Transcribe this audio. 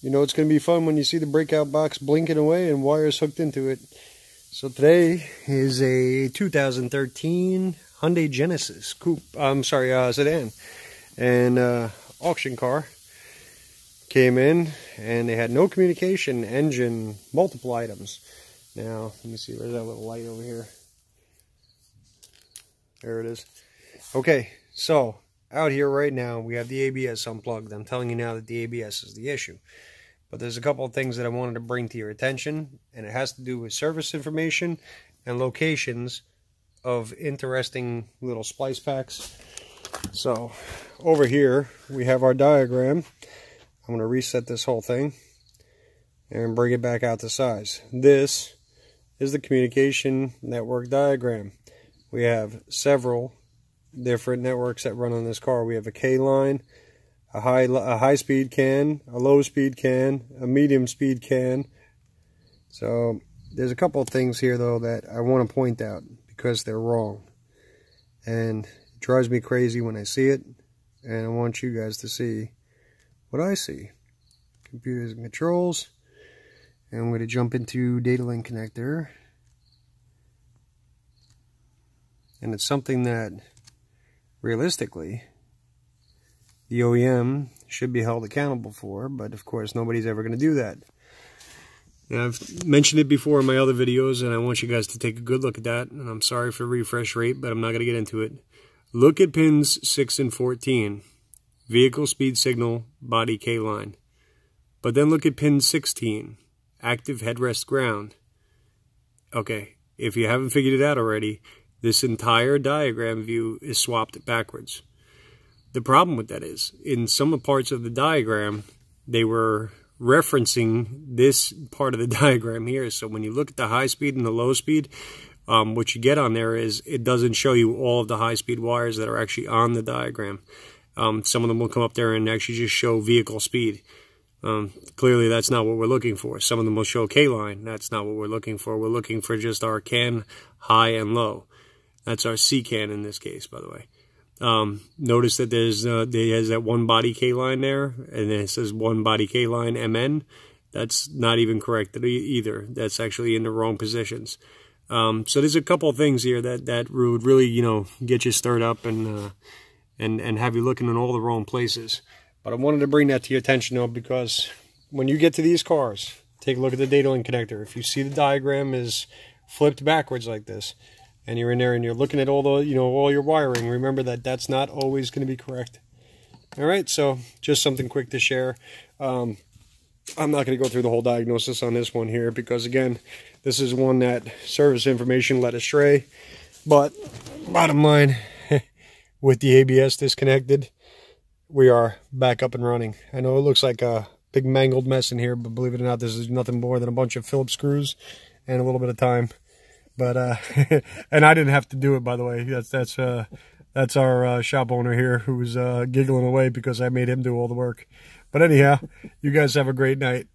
You know it's going to be fun when you see the breakout box blinking away and wires hooked into it. So today is a 2013 Hyundai Genesis sedan. And auction car. Came in and they had no communication, engine, multiple items. Now, let me see, where's that little light over here? There it is. Okay, so out here right now we have the ABS unplugged. I'm telling you now that the ABS is the issue. But there's a couple of things that I wanted to bring to your attention, and it has to do with service information and locations of interesting little splice packs. So over here we have our diagram. I'm going to reset this whole thing and bring it back out to size. This is the communication network diagram. We have several different networks that run on this car. We have a K line, a high speed CAN, a low speed CAN, a medium speed CAN. So there's a couple of things here though that I want to point out because they're wrong. And it drives me crazy when I see it, and I want you guys to see what I see. Computers and controls, and I'm going to jump into data link connector, and it's something that realistically the OEM should be held accountable for, but of course nobody's ever going to do that. Now, I've mentioned it before in my other videos, and I want you guys to take a good look at that, and I'm sorry for refresh rate, but I'm not going to get into it. Look at pins 6 and 14. Vehicle speed signal, body K line. But then look at pin 16, active headrest ground. Okay, if you haven't figured it out already, this entire diagram view is swapped backwards. The problem with that is, in some parts of the diagram, they were referencing this part of the diagram here. So when you look at the high speed and the low speed, what you get on there is it doesn't show you all of the high speed wires that are actually on the diagram. Some of them will come up there and actually just show vehicle speed. Clearly that's not what we're looking for. Some of them will show K-line. That's not what we're looking for. We're looking for just our CAN, high and low. That's our C-CAN in this case, by the way. Notice that there's that one body K-line there, and then it says one body K-line MN. That's not even correct either. That's actually in the wrong positions. So there's a couple of things here that would really, you know, get you stirred up and have you looking in all the wrong places. But I wanted to bring that to your attention though, because when you get to these cars, take a look at the data link connector. If you see the diagram is flipped backwards like this, and you're in there and you're looking at all the, you know, all your wiring, remember that that's not always going to be correct. All right, so just something quick to share. I'm not going to go through the whole diagnosis on this one here because, again, this is one that service information led astray. But bottom line, with the ABS disconnected, we are back up and running. I know it looks like a big mangled mess in here, but believe it or not, this is nothing more than a bunch of Phillips screws and a little bit of time. But and I didn't have to do it, by the way. That's our shop owner here who's giggling away because I made him do all the work. But anyhow, you guys have a great night.